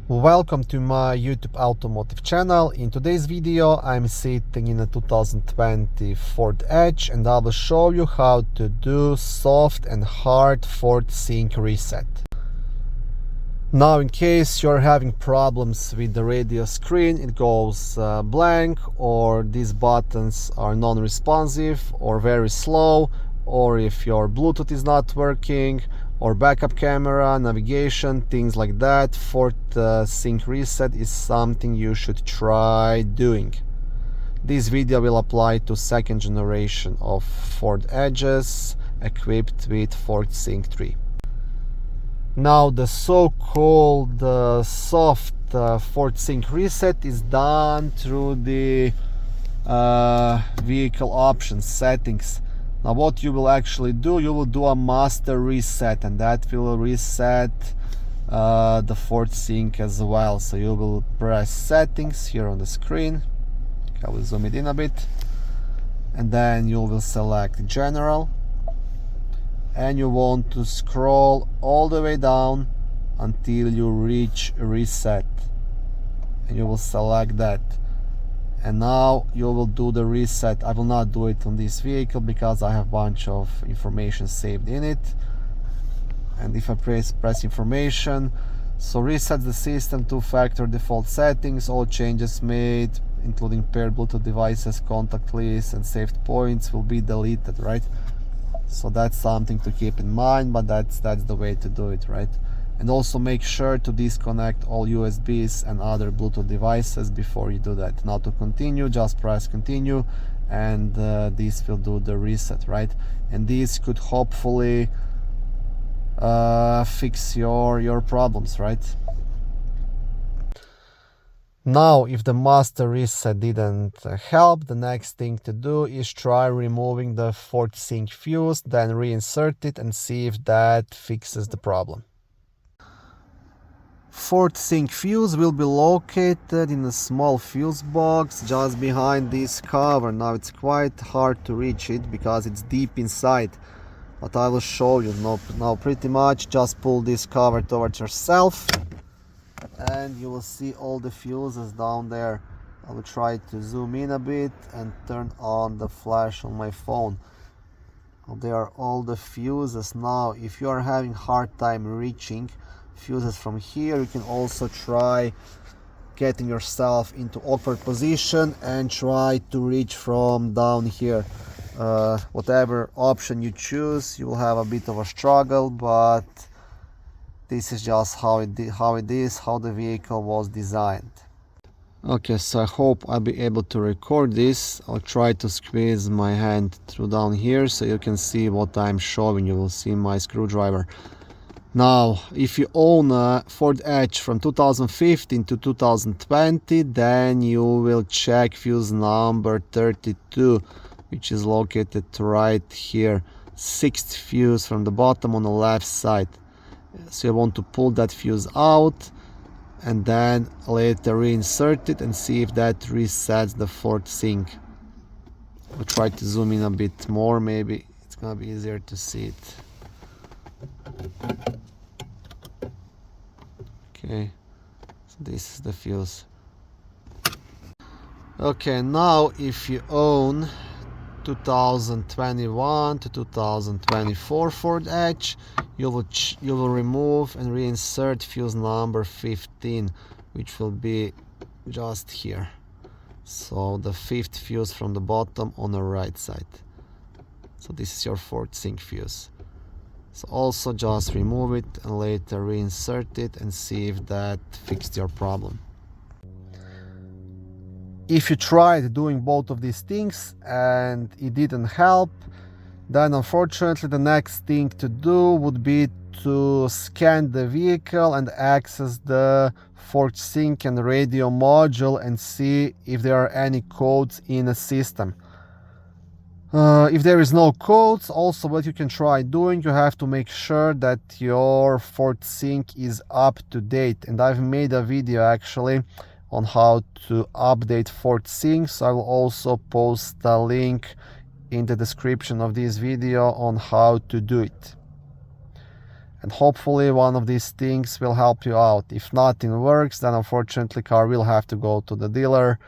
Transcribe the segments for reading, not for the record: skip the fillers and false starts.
Welcome to my YouTube automotive channel. In today's video I'm sitting in a 2020 Ford Edge and I will show you how to do soft and hard Ford Sync reset. Now, in case you're having problems with the radio screen, it goes blank, or these buttons are non-responsive or very slow, or if your Bluetooth is not working, or backup camera, navigation, things like that, Ford Sync reset is something you should try doing. This video will apply to second generation of Ford Edges equipped with Ford Sync 3. Now, the so-called soft Ford Sync reset is done through the vehicle options settings. Now, what you will actually do, you will do a master reset, and that will reset the Ford Sync as well. So you will press settings here on the screen. I will zoom it in a bit, and then you will select general, and you want to scroll all the way down until you reach reset, and you will select that. And now you will do the reset. I will not do it on this vehicle because I have a bunch of information saved in it. And if I press information, so resets the system, two-factor default settings, all changes made including paired Bluetooth devices, contact lists and saved points will be deleted, right? So that's something to keep in mind, but that's the way to do it, right? And also make sure to disconnect all USBs and other Bluetooth devices before you do that. Now, to continue, just press continue, and this will do the reset, right? And this could hopefully fix your problems, right? Now, if the master reset didn't help, the next thing to do is try removing the Ford Sync fuse, then reinsert it and see if that fixes the problem. Ford Sync fuse will be located in a small fuse box just behind this cover. Now, it's quite hard to reach it because it's deep inside, but I will show you. Now pretty much just pull this cover towards yourself and you will see all the fuses down there. I will try to zoom in a bit and turn on the flash on my phone. There are all the fuses. Now, if you are having hard time reaching fuses from here, you can also try getting yourself into awkward position and try to reach from down here. Whatever option you choose, you will have a bit of a struggle, but this is just how the vehicle was designed. Okay, so I hope I'll be able to record this. I'll try to squeeze my hand through down here so you can see what I'm showing. You will see my screwdriver. Now, if you own a Ford Edge from 2015 to 2020, then you will check fuse number 32, which is located right here, sixth fuse from the bottom on the left side. So you want to pull that fuse out and then later reinsert it and see if that resets the Ford Sync. I'll try to zoom in a bit more, maybe it's gonna be easier to see it. Okay, so this is the fuse. Okay, now if you own 2021 to 2024 Ford Edge, you will remove and reinsert fuse number 15, which will be just here. So the fifth fuse from the bottom on the right side. So this is your Ford Sync fuse. So also just remove it and later reinsert it and see if that fixed your problem. If you tried doing both of these things and it didn't help, then unfortunately the next thing to do would be to scan the vehicle and access the Ford Sync and radio module and see if there are any codes in the system. If there is no codes, also what you can try doing, you have to make sure that your Ford Sync is up to date. And I've made a video actually on how to update Ford Sync, so I will also post a link in the description of this video on how to do it. and hopefully one of these things will help you out. If nothing works, then unfortunately car will have to go to the dealer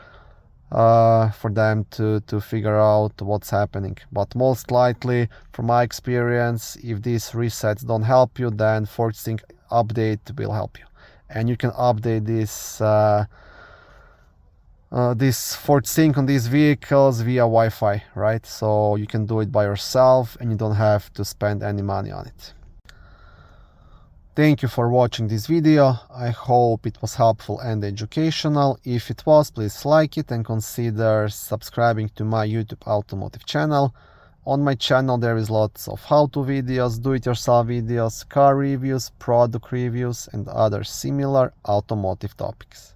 for them to figure out what's happening. But most likely, from my experience, if these resets don't help you, then ForgeSync update will help you, and you can update this ForgeSync on these vehicles via Wi-Fi, right? So you can do it by yourself and you don't have to spend any money on it. Thank you for watching this video. I hope it was helpful and educational. If it was, please like it and consider subscribing to my YouTube automotive channel. On my channel there is lots of how-to videos, do-it-yourself videos, car reviews, product reviews and other similar automotive topics.